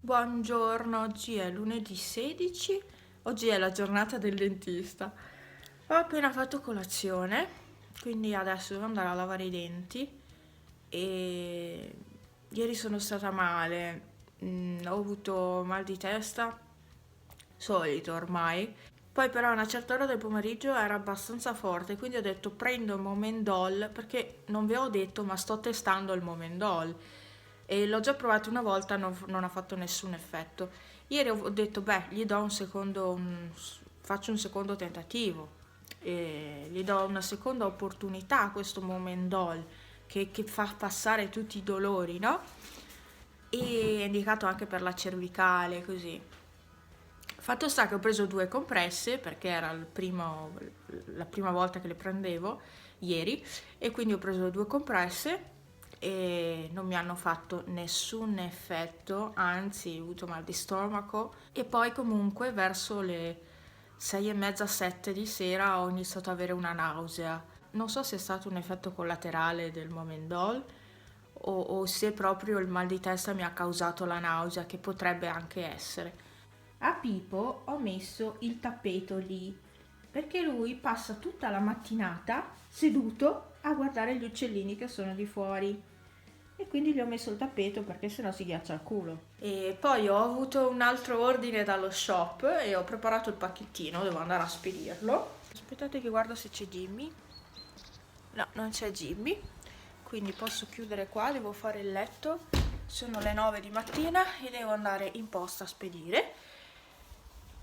Buongiorno, oggi è lunedì 16, oggi è la giornata del dentista. Ho appena fatto colazione, quindi adesso devo andare a lavare i denti e ieri sono stata male, ho avuto mal di testa, solito ormai. Poi però a una certa ora del pomeriggio era abbastanza forte, quindi ho detto prendo il Momendol perché non vi ho detto ma sto testando il Momendol e l'ho già provato una volta, non ha fatto nessun effetto. Ieri ho detto beh gli do faccio un secondo tentativo e gli do una seconda opportunità a questo Momendol che fa passare tutti i dolori, no? E è indicato anche per la cervicale, così. Fatto sta che ho preso due compresse perché era la prima volta che le prendevo ieri e quindi ho preso due compresse e non mi hanno fatto nessun effetto, anzi ho avuto mal di stomaco e poi comunque verso le 6 e mezza, 7 di sera ho iniziato ad avere una nausea. Non so se è stato un effetto collaterale del Momendol o se proprio il mal di testa mi ha causato la nausea, che potrebbe anche essere. A Pipo ho messo il tappeto lì perché lui passa tutta la mattinata seduto a guardare gli uccellini che sono di fuori e quindi gli ho messo il tappeto perché sennò si ghiaccia il culo. E poi ho avuto un altro ordine dallo shop e ho preparato il pacchettino, devo andare a spedirlo. Aspettate che guardo se c'è Jimmy. No, non c'è Jimmy, quindi posso chiudere qua, devo fare il letto. Sono le 9 di mattina e devo andare in posta a spedire.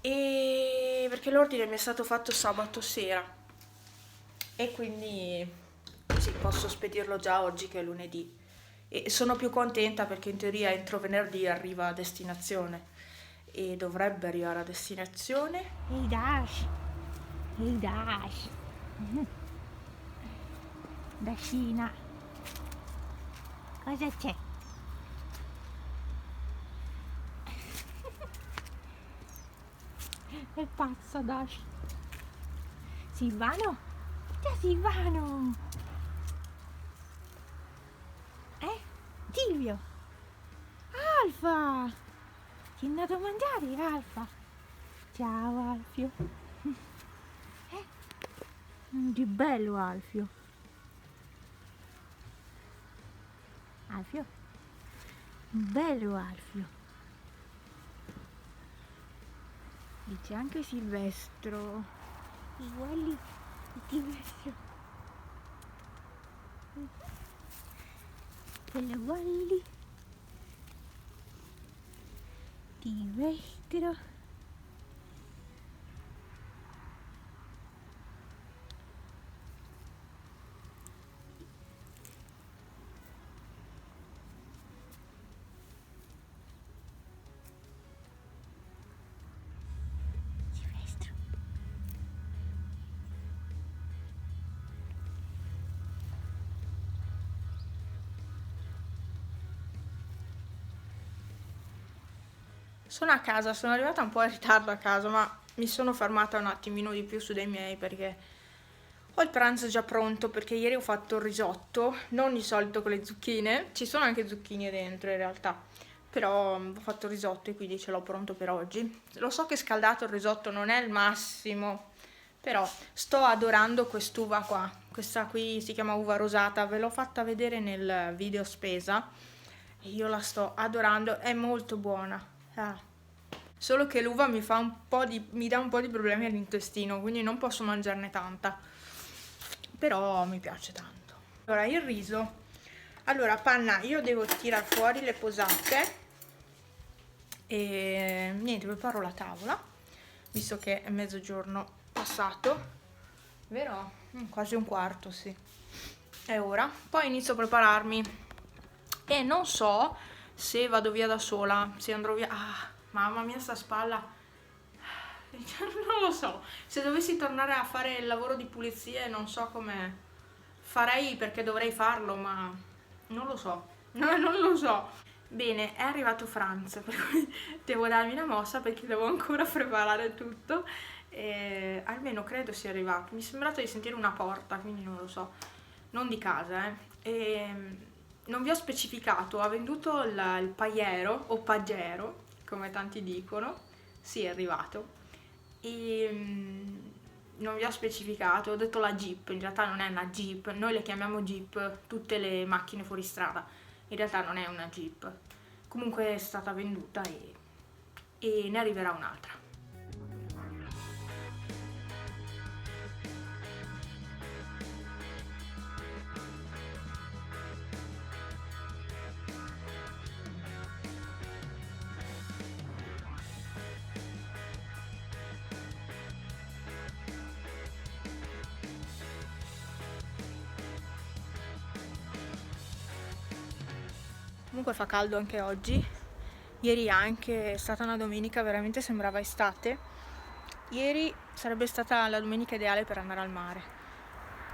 E perché l'ordine mi è stato fatto sabato sera e quindi sì, posso spedirlo già oggi che è lunedì. E sono più contenta perché in teoria entro venerdì arriva a destinazione e dovrebbe arrivare a destinazione. Ehi Dash, ehi Dash, Dashina, cosa c'è? È pazza Dash. Silvano? C'è Silvano! Silvio! Alfa! Ti è andato a mangiare Alfa? Ciao Alfio. Che bello Alfio. Alfio? Bello Alfio. E c'è anche Silvestro. Uguali Silvestro. Bello uguali. Silvestro. Silvestro. Sono a casa, sono arrivata un po' in ritardo a casa, ma mi sono fermata un attimino di più su dei miei perché ho il pranzo già pronto perché ieri ho fatto il risotto, non di solito con le zucchine, ci sono anche zucchine dentro in realtà, però ho fatto il risotto e quindi ce l'ho pronto per oggi. Lo so che scaldato il risotto non è il massimo, però sto adorando quest'uva qua, questa qui si chiama uva rosata, ve l'ho fatta vedere nel video spesa e io la sto adorando, è molto buona. Solo che l'uva mi dà un po' di problemi all'intestino, quindi non posso mangiarne tanta. Però mi piace tanto. Allora, il riso. Allora, panna, io devo tirar fuori le posate e niente, preparo la tavola, visto che è mezzogiorno passato, vero? Quasi un quarto, sì. È ora. Poi inizio a prepararmi e non so se vado via da sola, se andrò via. Ah, mamma mia, sta spalla. Non lo so, se dovessi tornare a fare il lavoro di pulizie non so come farei perché dovrei farlo, ma non lo so, no, non lo so. Bene, è arrivato Franz, per cui devo darmi una mossa perché devo ancora preparare tutto. E almeno credo sia arrivato. Mi è sembrato di sentire una porta, quindi non lo so. Non di casa, E non vi ho specificato, ha venduto il paiero o pagero come tanti dicono. Sì, è arrivato. E non vi ho specificato, ho detto la Jeep, in realtà non è una Jeep, noi le chiamiamo Jeep tutte le macchine fuori strada, in realtà non è una Jeep. Comunque è stata venduta e ne arriverà un'altra. Comunque fa caldo anche oggi, ieri anche è stata una domenica, veramente sembrava estate. Ieri sarebbe stata la domenica ideale per andare al mare,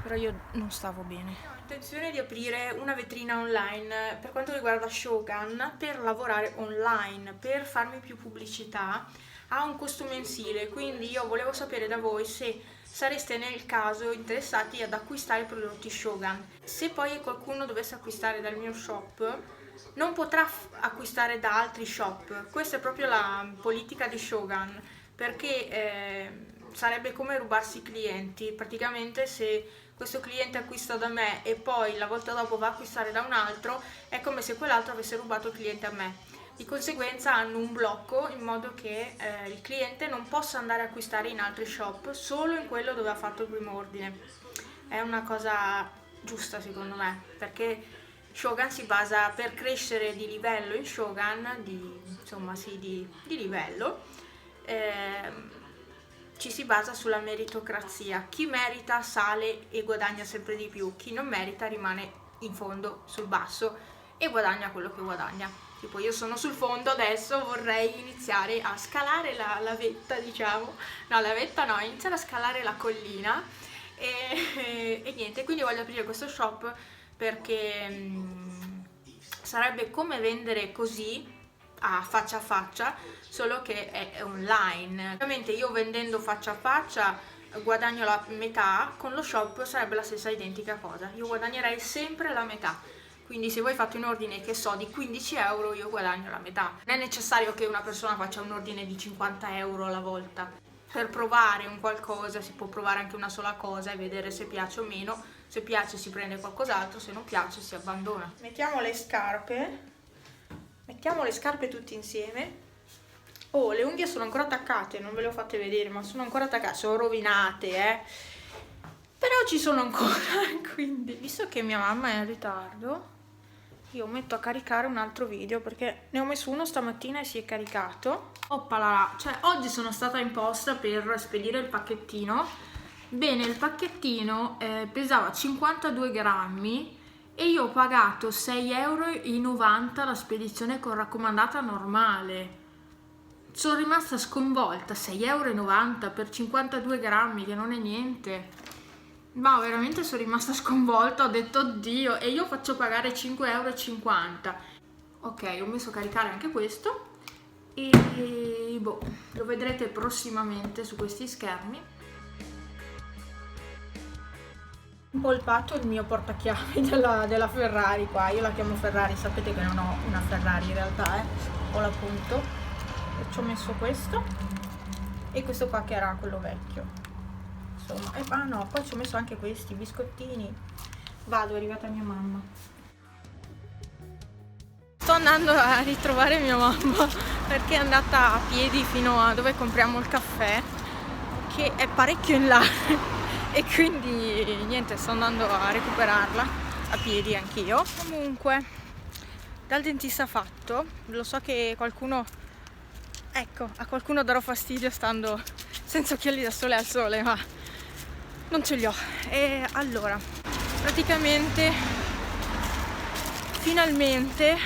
però io non stavo bene. Ho intenzione di aprire una vetrina online per quanto riguarda Shogun, per lavorare online, per farmi più pubblicità. Ha un costo mensile, quindi io volevo sapere da voi se sareste nel caso interessati ad acquistare prodotti Shogun. Se poi qualcuno dovesse acquistare dal mio shop, non potrà acquistare da altri shop. Questa è proprio la politica di Shogun, perché sarebbe come rubarsi i clienti. Praticamente se questo cliente acquista da me e poi la volta dopo va a acquistare da un altro, è come se quell'altro avesse rubato il cliente a me. Di conseguenza hanno un blocco in modo che il cliente non possa andare a acquistare in altri shop, solo in quello dove ha fatto il primo ordine. È una cosa giusta secondo me, perché Shogun si basa, per crescere di livello in Shogun, di livello, ci si basa sulla meritocrazia. Chi merita sale e guadagna sempre di più, chi non merita rimane in fondo, sul basso, e guadagna quello che guadagna. Tipo io sono sul fondo adesso, vorrei iniziare a scalare la vetta, diciamo. No, la vetta no, iniziare a scalare la collina e niente, quindi voglio aprire questo shop perché sarebbe come vendere così a faccia, solo che è online. Ovviamente io vendendo faccia a faccia guadagno la metà, con lo shop sarebbe la stessa identica cosa, io guadagnerei sempre la metà. Quindi se voi fate un ordine, che so, di 15 euro, io guadagno la metà. Non è necessario che una persona faccia un ordine di 50 euro alla volta. Per provare un qualcosa si può provare anche una sola cosa e vedere se piace o meno. Se piace si prende qualcos'altro, se non piace si abbandona. Mettiamo le scarpe tutte insieme. Oh, le unghie sono ancora attaccate, non ve le ho fatte vedere, ma sono ancora attaccate, sono rovinate, però ci sono ancora, quindi visto che mia mamma è in ritardo, io metto a caricare un altro video, perché ne ho messo uno stamattina e si è caricato. Oppala, cioè oggi sono stata in posta per spedire il pacchettino. Bene, il pacchettino pesava 52 grammi e io ho pagato 6,90 € la spedizione con raccomandata normale. Sono rimasta sconvolta, 6,90 € per 52 grammi, che non è niente. Ma veramente sono rimasta sconvolta, ho detto oddio, e io faccio pagare 5,50 €. Ok, ho messo a caricare anche questo e boh, lo vedrete prossimamente su questi schermi. Impolpato il mio portachiavi della Ferrari qua, io la chiamo Ferrari, sapete che non ho una Ferrari in realtà, ho l'appunto, e ci ho messo questo e questo qua che era quello vecchio, insomma, ah no, poi ci ho messo anche questi biscottini. Vado, è arrivata mia mamma. Sto andando a ritrovare mia mamma perché è andata a piedi fino a dove compriamo il caffè, che è parecchio in là. E quindi niente, sto andando a recuperarla a piedi anch'io. Comunque dal dentista fatto, lo so che qualcuno, ecco, a qualcuno darò fastidio stando senza occhiali da sole al sole, ma non ce li ho. E allora, praticamente finalmente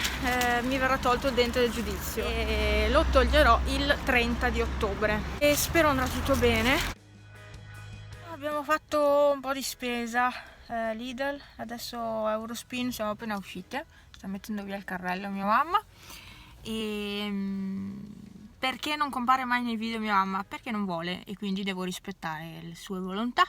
mi verrà tolto il dente del giudizio e lo toglierò il 30 di ottobre e spero andrà tutto bene. Abbiamo fatto un po' di spesa, Lidl, adesso Eurospin, siamo appena uscite, sta mettendo via il carrello mia mamma. E perché non compare mai nei video mia mamma? Perché non vuole e quindi devo rispettare le sue volontà.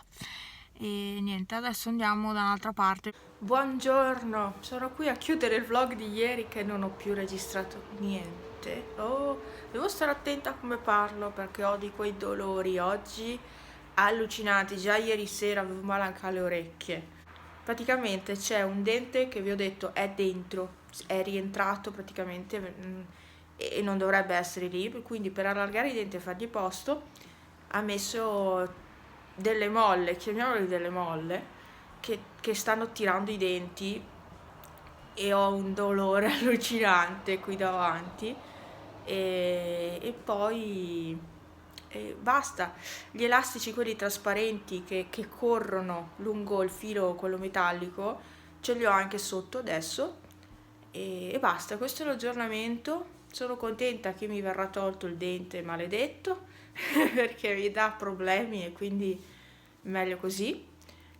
E niente, adesso andiamo da un'altra parte. Buongiorno, sono qui a chiudere il vlog di ieri che non ho più registrato niente. notte. Oh, devo stare attenta a come parlo perché ho di quei dolori oggi allucinanti. Già ieri sera avevo male anche alle orecchie. Praticamente c'è un dente che vi ho detto è dentro, è rientrato praticamente e non dovrebbe essere lì, quindi per allargare i denti e fargli posto ha messo delle molle, chiamiamole delle molle, che stanno tirando i denti e ho un dolore allucinante qui davanti e poi basta, gli elastici quelli trasparenti che corrono lungo il filo quello metallico ce li ho anche sotto adesso e basta, questo è l'aggiornamento. Sono contenta che mi verrà tolto il dente maledetto perché mi dà problemi e quindi meglio così.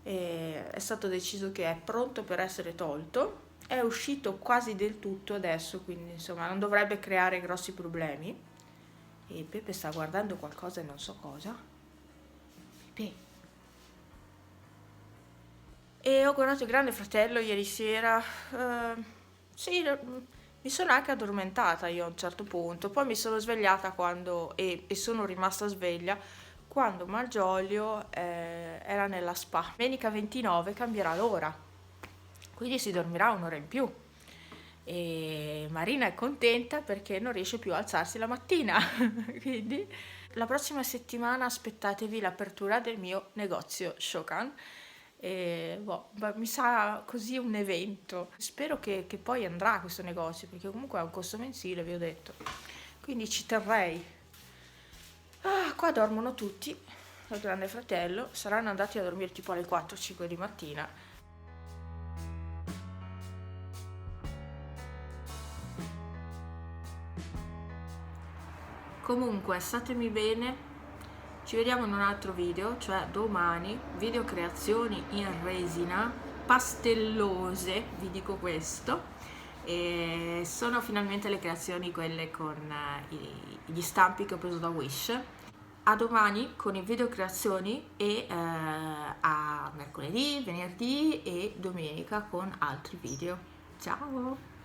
È stato deciso che è pronto per essere tolto, è uscito quasi del tutto adesso, quindi insomma non dovrebbe creare grossi problemi. E Pepe sta guardando qualcosa e non so cosa. Pepe. E ho guardato il Grande Fratello ieri sera. Sì, mi sono anche addormentata io a un certo punto. Poi mi sono svegliata quando, e sono rimasta sveglia quando Malgioglio era nella spa. Domenica 29 cambierà l'ora, quindi si dormirà un'ora in più. E Marina è contenta perché non riesce più a alzarsi la mattina. Quindi la prossima settimana aspettatevi l'apertura del mio negozio Shokan. E mi sa così un evento. Spero che poi andrà questo negozio perché comunque ha un costo mensile, vi ho detto. Quindi ci terrei. Qua dormono tutti al Grande Fratello, saranno andati a dormire tipo alle 4-5 di mattina. Comunque, statemi bene, ci vediamo in un altro video, cioè domani, video creazioni in resina, pastellose, vi dico questo, e sono finalmente le creazioni quelle con gli stampi che ho preso da Wish. A domani con i video creazioni e a mercoledì, venerdì e domenica con altri video. Ciao!